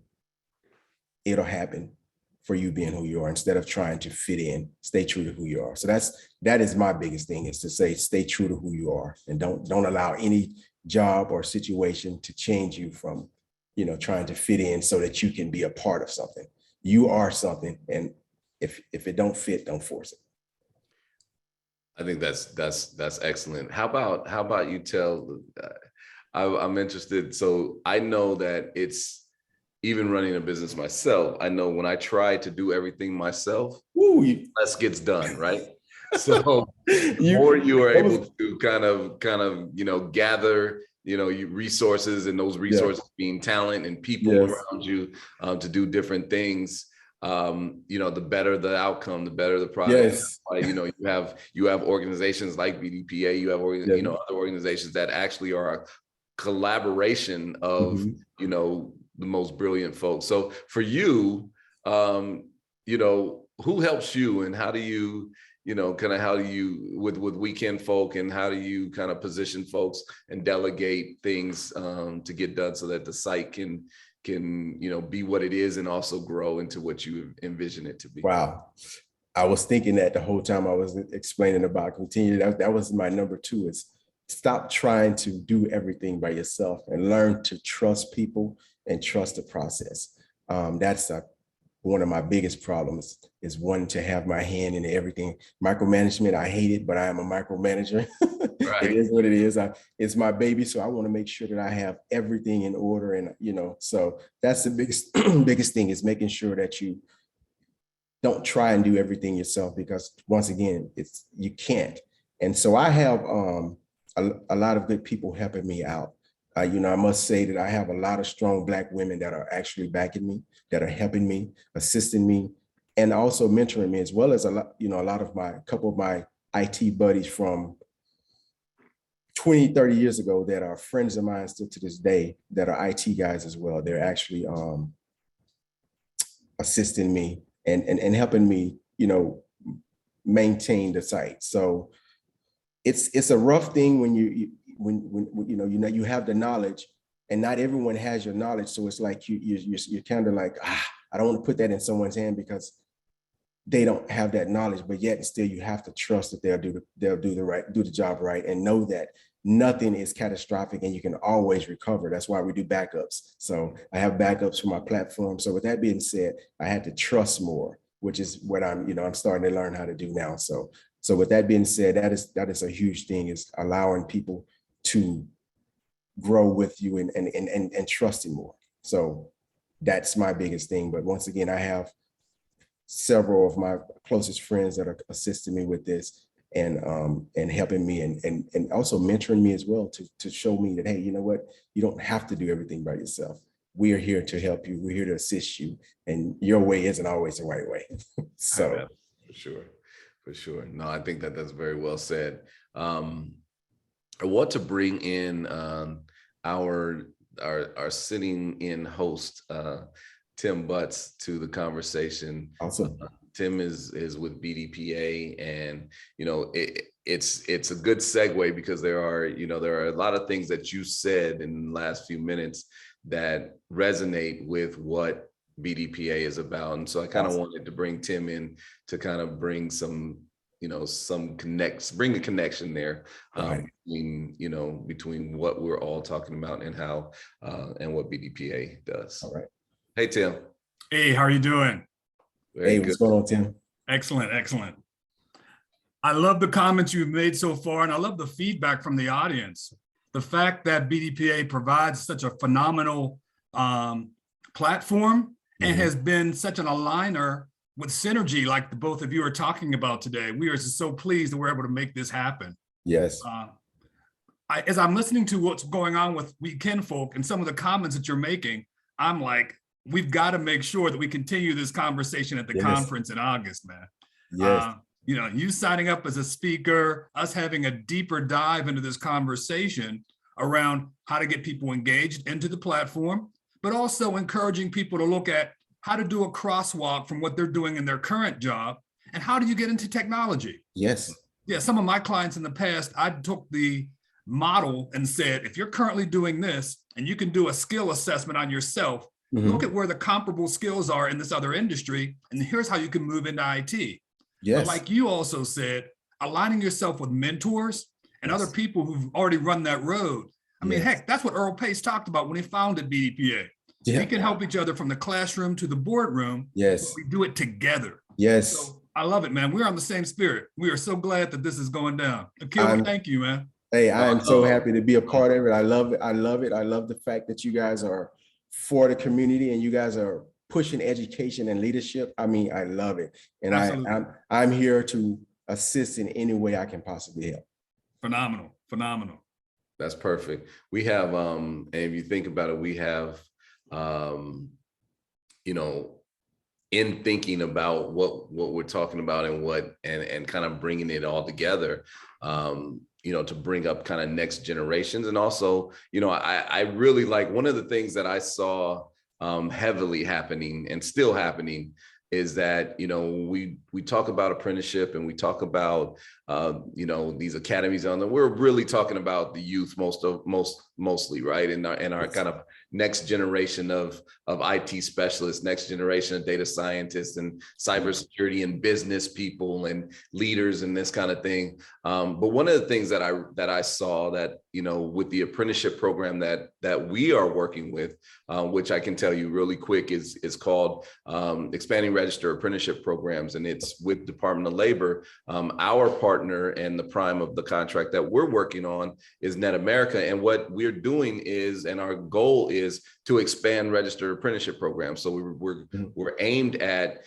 it'll happen for you being who you are, instead of trying to fit in. Stay true to who you are. So that is my biggest thing, is to say, stay true to who you are, and don't allow any job or situation to change you from, you know, trying to fit in so that you can be a part of something. You are something, and if it don't fit, don't force it. I think that's excellent. How about you tell? I'm interested. So I know that it's, even running a business myself, I know when I try to do everything myself, less gets done, right? So the more you are able to kind of, you know, gather, you know, resources, and those resources being talent and people around you to do different things, you know, the better the outcome, the better the product. You know, you have organizations like BDPA, you have you know, other organizations that actually are a collaboration of, you know, the most brilliant folks. So for you, you know, who helps you, and how do you, you know, kind of how do you with WeKinfolk, and how do you kind of position folks and delegate things to get done so that the site can, you know, be what it is and also grow into what you envision it to be? Wow. I was thinking that the whole time I was explaining about continue. That was my number 2, is stop trying to do everything by yourself and learn to trust people and trust the process. That's one of my biggest problems, is wanting to have my hand in everything. Micromanagement, I hate it, but I am a micromanager. Right. It is what it is. It's my baby, so I want to make sure that I have everything in order. And, you know, so that's the biggest biggest thing, is making sure that you don't try and do everything yourself, because once again, you can't. And so I have a lot of good people helping me out. You know, I must say that I have a lot of strong Black women that are actually backing me, that are helping me, assisting me, and also mentoring me, as well as a couple of my IT buddies from 20, 30 years ago that are friends of mine still to this day, that are IT guys as well. They're actually assisting me and helping me, you know, maintain the site. So it's a rough thing when you have the knowledge, and not everyone has your knowledge. So it's like you're kind of like, I don't want to put that in someone's hand because they don't have that knowledge, but yet still you have to trust that they'll do the job right, and know that nothing is catastrophic and you can always recover. That's why we do backups. So I have backups for my platform. So with that being said, I had to trust more, which is what I'm starting to learn how to do now. So with that being said, that is a huge thing, is allowing people to grow with you and trusting more. So that's my biggest thing. But once again, I have several of my closest friends that are assisting me with this, and helping me, and also mentoring me as well, to show me that, hey, you know what, you don't have to do everything by yourself. We are here to help you. We're here to assist you, and your way isn't always the right way. So for sure. No, I think that's very well said. I want to bring in our sitting in host, Tim Butts, to the conversation. Awesome. Tim is with BDPA, and you know, it's a good segue, because there are a lot of things that you said in the last few minutes that resonate with what BDPA is about. And so I kind of wanted to bring Tim in to kind of bring some, bring a connection there, between what we're all talking about and how and what BDPA does. All right. Hey, Tim. Hey, how are you doing? Very good. What's going on, Tim? Excellent, excellent. I love the comments you've made so far, and I love the feedback from the audience. The fact that BDPA provides such a phenomenal platform and has been such an aligner with synergy like the both of you are talking about today. We are just so pleased that we're able to make this happen. Yes. As I'm listening to what's going on with WeKinfolk and some of the comments that you're making, I'm like, we've got to make sure that we continue this conversation at the conference in August, man. Yes. You know, you signing up as a speaker, us having a deeper dive into this conversation around how to get people engaged into the platform, but also encouraging people to look at how to do a crosswalk from what they're doing in their current job and how do you get into technology? Yes. Yeah, some of my clients in the past, I took the model and said, if you're currently doing this and you can do a skill assessment on yourself, look at where the comparable skills are in this other industry, and here's how you can move into IT. Yes. But like you also said, aligning yourself with mentors and other people who've already run that road. I mean, heck, that's what Earl Pace talked about when he founded BDPA. We can help each other from the classroom to the boardroom. Yes. We do it together. Yes. So I love it, man. We're on the same spirit. We are so glad that this is going down. Akil, thank you, man. Hey, I am so happy to be a part of it. I love it. I love it. I love the fact that you guys are for the community and you guys are pushing education and leadership. I mean, I love it. And I'm here to assist in any way I can possibly help. Phenomenal. Phenomenal. That's perfect. We have, and if you think about it, we have, you know, in thinking about what we're talking about and kind of bringing it all together, you know, to bring up kind of next generations. And also, you know, I really like one of the things that I saw heavily happening and still happening is that, you know, we talk about apprenticeship and we talk about, you know, these academies on them. We're really talking about the youth mostly, right? And our kind of next generation of IT specialists, next generation of data scientists and cybersecurity and business people and leaders and this kind of thing. But one of the things that I saw that, you know, with the apprenticeship program that we are working with, which I can tell you really quick is called Expanding Registered Apprenticeship Programs, and it's with Department of Labor. Our partner and the prime of the contract that we're working on is Net America, and what we're doing is, and our goal is to expand registered apprenticeship programs. So we're aimed at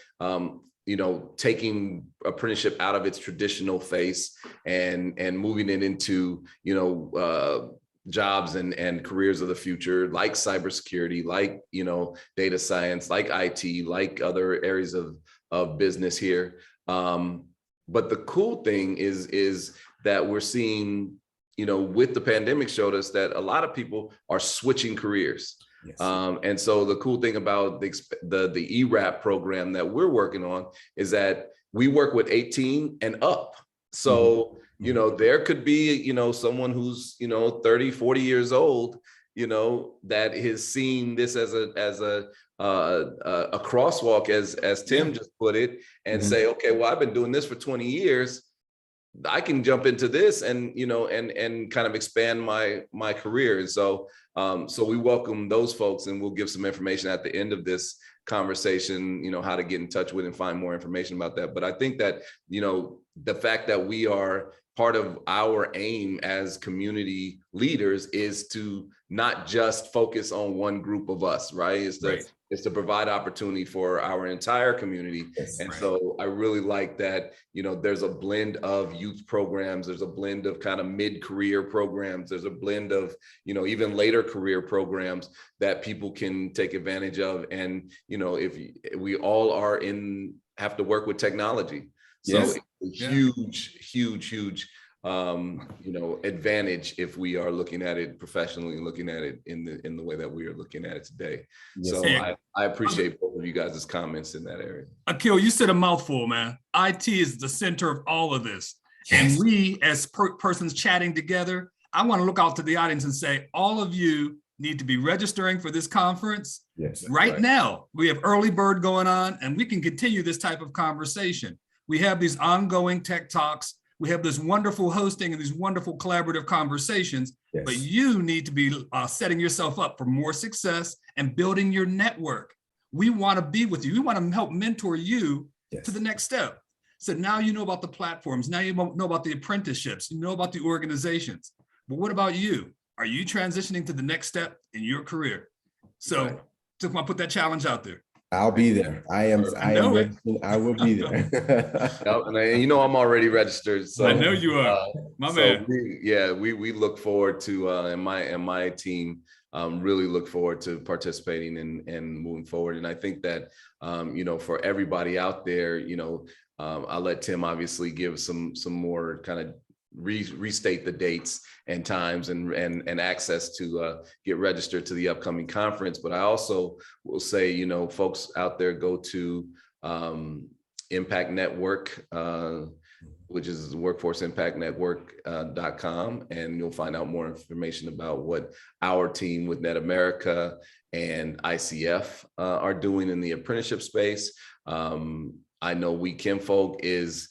you know, taking apprenticeship out of its traditional face and moving it into, you know, jobs and careers of the future, like cybersecurity, like, you know, data science, like IT, like other areas of business here. But the cool thing is that we're seeing, you know, with the pandemic showed us that a lot of people are switching careers. Yes. And so the cool thing about the ERAP program that we're working on is that we work with 18 and up. So, you know, there could be, you know, someone who's, you know, 30, 40 years old, you know, that is seeing this as a crosswalk, as Tim just put it, and say, okay, well, I've been doing this for 20 years. I can jump into this and, you know, and kind of expand my career. And so, so we welcome those folks, and we'll give some information at the end of this conversation, you know, how to get in touch with and find more information about that. But I think that, you know, the fact that we are part of our aim as community leaders is to not just focus on one group of us, right? It's to provide opportunity for our entire community. Yes, and so I really like that, you know, there's a blend of youth programs, there's a blend of kind of mid-career programs, there's a blend of, you know, even later career programs that people can take advantage of. And, you know, if we all have to work with technology. So it's a huge, you know, advantage if we are looking at it professionally and looking at it in the way that we are looking at it today. Yes. So I appreciate both of you guys' comments in that area. Akil, you said a mouthful, man. IT is the center of all of this. Yes. And we as persons chatting together, I want to look out to the audience and say, all of you need to be registering for this conference right now. We have early bird going on, and we can continue this type of conversation. We have these ongoing tech talks. We have this wonderful hosting and these wonderful collaborative conversations, but you need to be setting yourself up for more success and building your network. We want to be with you. We want to help mentor you to the next step. So now you know about the platforms. Now you know about the apprenticeships. You know about the organizations. But what about you? Are you transitioning to the next step in your career? So just want to put that challenge out there. I'll be there. I am know it. registered. I will be there. Yep, and you know I'm already registered, so I know you are, my man. we look forward to and my team really look forward to participating and moving forward. And I think that you know, for everybody out there, you know, I'll let Tim obviously give some more kind of restate the dates and times and access to get registered to the upcoming conference. But I also will say, you know, folks out there, go to Impact Network, which is workforceimpactnetwork.com, and you'll find out more information about what our team with Net America and ICF are doing in the apprenticeship space. I know WeKinfolk is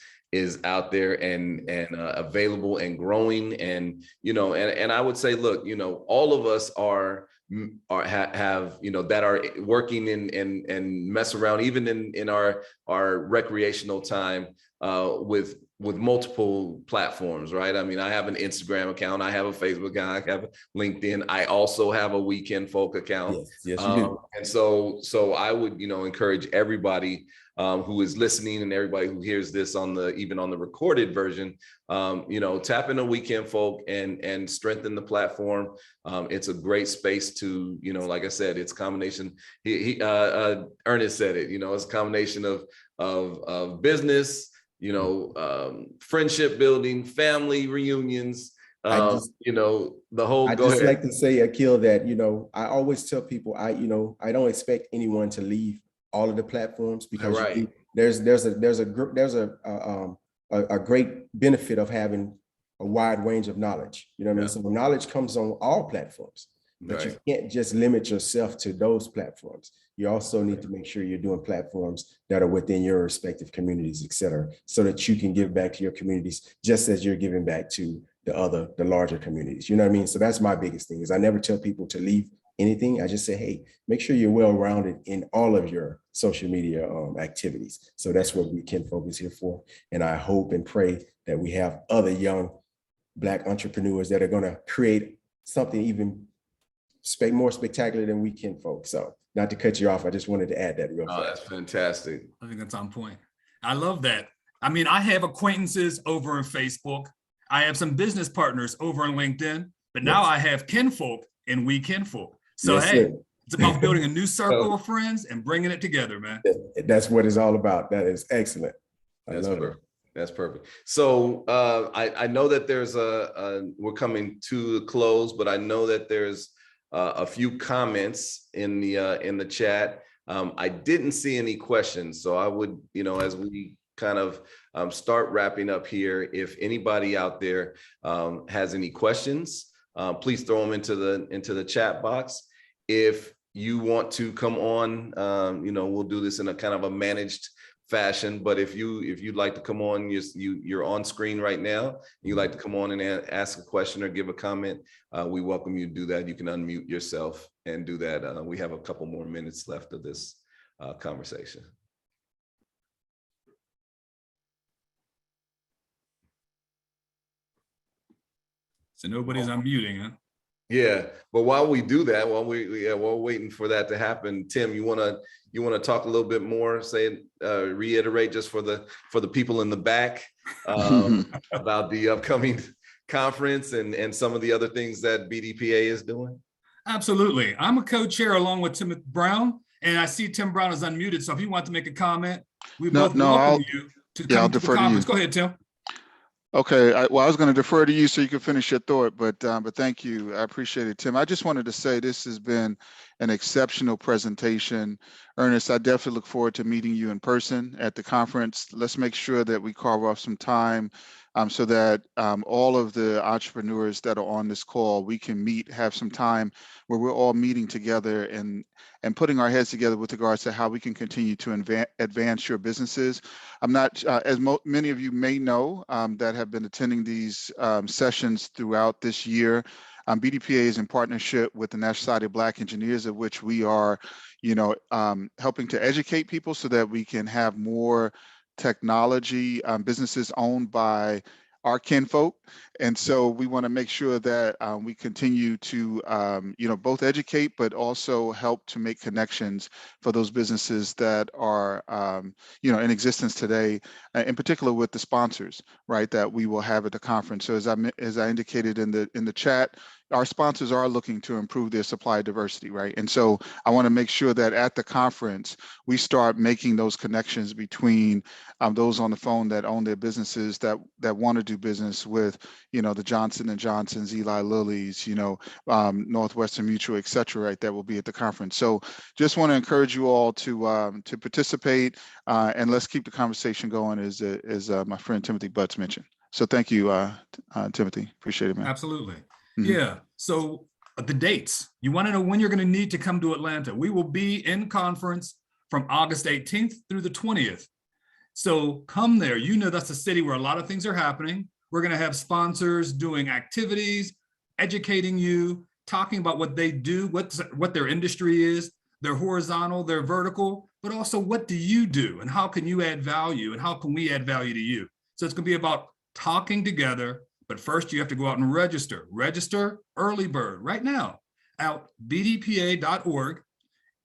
out there and available and growing, and you know, and I would say, look, you know, all of us have you know, that are working and mess around even in our recreational time with multiple platforms, right? I mean, I have an Instagram account, I have a Facebook account, I have LinkedIn, I also have a WeKinfolk account. Yes, you do. And so I would, you know, encourage everybody who is listening and everybody who hears this even on the recorded version, you know, tap into WeKinfolk and strengthen the platform. It's a great space to, you know, like I said, it's a combination. Ernest said it, you know, it's a combination of business, you know, friendship building, family reunions, you know, the whole. I just like to say, Akil, that, you know, I always tell people, you know, I don't expect anyone to leave all of the platforms, because there's a great benefit of having a wide range of knowledge. You know what I mean? So knowledge comes on all platforms, but you can't just limit yourself to those platforms. You also need to make sure you're doing platforms that are within your respective communities, et cetera, so that you can give back to your communities just as you're giving back to the larger communities. You know what I mean? So that's my biggest thing, is I never tell people to leave anything. I just say, hey, make sure you're well-rounded in all of your social media activities. So that's what WeKinfolk is here for. And I hope and pray that we have other young Black entrepreneurs that are going to create something even more spectacular than WeKinfolk. So not to cut you off, I just wanted to add that real fast. That's fantastic. I think that's on point. I love that. I mean, I have acquaintances over on Facebook. I have some business partners over on LinkedIn, but now I have kinfolk in WeKinfolk. So hey, it's about building a new circle of friends and bringing it together, man. That's what it's all about. That is excellent. That's perfect. That's perfect. So I know that there's we're coming to a close, but I know that there's a few comments in the chat. I didn't see any questions, so I would, you know, as we kind of start wrapping up here, if anybody out there has any questions, please throw them into the chat box. If you want to come on, you know, we'll do this in a kind of a managed fashion, but if you'd like to come on, you're on screen right now, you'd like to come on and ask a question or give a comment, we welcome you to do that. You can unmute yourself and do that. We have a couple more minutes left of this conversation. So nobody's unmuting, huh? Yeah, but while we do that, while we're waiting for that to happen, Tim, you wanna talk a little bit more, reiterate just for the people in the back about the upcoming conference and some of the other things that BDPA is doing? Absolutely. I'm a co-chair along with Tim Brown, and I see Tim Brown is unmuted. So if you want to make a comment, we both welcome you to come to the conference. Go ahead, Tim. Okay, I was going to defer to you so you can finish your thought, but thank you. I appreciate it, Tim. I just wanted to say this has been an exceptional presentation. Ernest, I definitely look forward to meeting you in person at the conference. Let's make sure that we carve off some time so that all of the entrepreneurs that are on this call, we can have some time where we're all meeting together and putting our heads together with regards to how we can continue to advance your businesses. I'm not, as many of you may know that have been attending these sessions throughout this year, BDPA is in partnership with the National Society of Black Engineers, of which we are, you know, helping to educate people so that we can have more technology businesses owned by our kinfolk. And so we want to make sure that we continue to, both educate, but also help to make connections for those businesses that are, in existence today, in particular with the sponsors, right, that we will have at the conference. So as I indicated in the chat, our sponsors are looking to improve their supply diversity, right? And so I want to make sure that at the conference, we start making those connections between those on the phone that own their businesses that want to do business with, the Johnson & Johnsons, Eli Lilly's, Northwestern Mutual, et cetera, right, that will be at the conference. So just want to encourage you all to participate, and let's keep the conversation going as my friend Timothy Butts mentioned. So thank you, Timothy. Appreciate it, man. Absolutely. Mhm. Yeah. So the dates, you want to know when you're going to need to come to Atlanta. We will be in conference from August 18th through the 20th. So come there. That's a city where a lot of things are happening. We're going to have sponsors doing activities, educating you, talking about what they do, what their industry is, their horizontal, their vertical, but also what do you do and how can you add value and how can we add value to you? So it's going to be about talking together. But first, you have to go out and register. Register early bird right now at bdpa.org.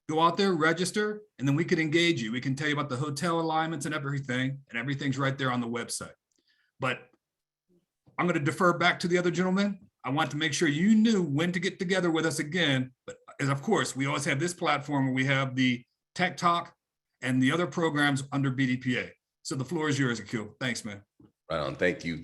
Go out there, register, and then we can engage you. We can tell you about the hotel alignments and everything's right there on the website. But I'm going to defer back to the other gentleman. I want to make sure you knew when to get together with us again. But of course, we always have this platform where we have the Tech Talk and the other programs under BDPA. So the floor is yours, Akil. Thanks, man. Right on. Thank you,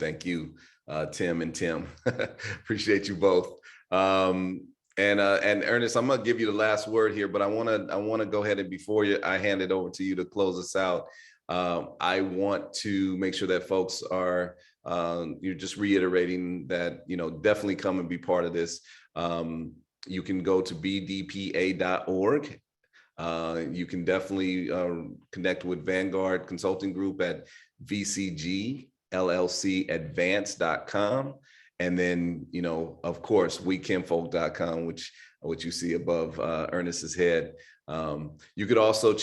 Tim and Tim. Appreciate you both. And Ernest, I'm gonna give you the last word here, but I wanna go ahead and before I hand it over to you to close us out, I want to make sure that folks are you're just reiterating that definitely come and be part of this. You can go to bdpa.org. You can definitely connect with Vanguard Consulting Group at VCGLLCadvance.com. And then, of course, WeKinfolk.com, which you see above Ernest's head. You could also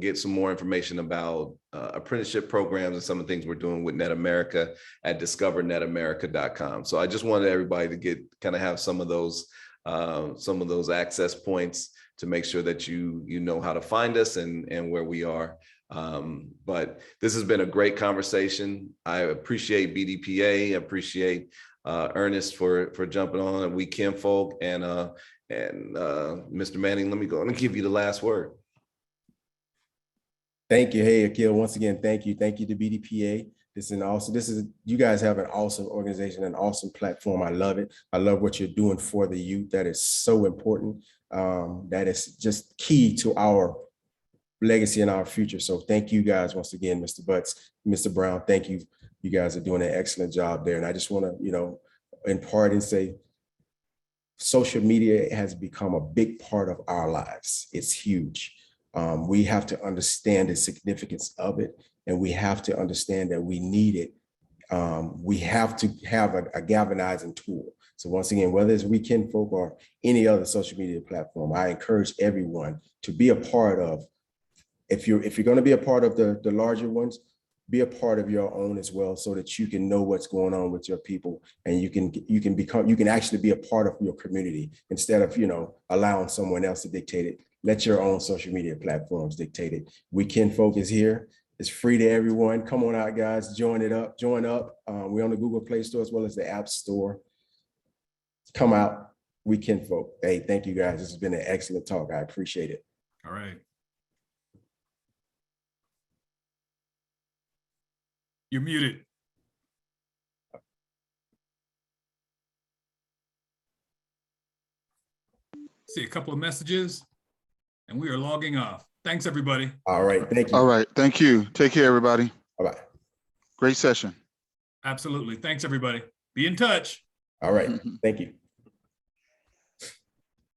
get some more information about apprenticeship programs and some of the things we're doing with Net America at discovernetamerica.com. So I just wanted everybody to kind of have some of those access points to make sure that you know how to find us and where we are. But this has been a great conversation. I appreciate BDPA. I appreciate Ernest for jumping on at WeKinfolk and Mr. Manning. Let me give you the last word. Thank you. Hey, Akil, once again, thank you. Thank you to BDPA. You guys have an awesome organization, an awesome platform. I love it. I love what you're doing for the youth. That is so important. That is just key to our legacy and our future. So thank you guys once again, Mr. Butts, Mr. Brown. Thank you. You guys are doing an excellent job there. And I just want to, in part and say, social media has become a big part of our lives. It's huge. We have to understand the significance of it, and we have to understand that we need it. We have to have a galvanizing tool. So once again, whether it's WeKinfolk or any other social media platform, I encourage everyone to be a part of. If you're going to be a part of the larger ones, be a part of your own as well, so that you can know what's going on with your people, and you can actually be a part of your community instead of allowing someone else to dictate it. Let your own social media platforms dictate it. WeKinfolk is here. It's free to everyone. Come on out, guys. Join up. We're on the Google Play Store as well as the App Store. Come out. WeKinfolk. Hey, thank you guys. This has been an excellent talk. I appreciate it. All right. You're muted. See a couple of messages, and we are logging off. Thanks, everybody. All right. Thank you. All right. Thank you. Take care, everybody. Bye-bye. Great session. Absolutely. Thanks, everybody. Be in touch. All right. Thank you.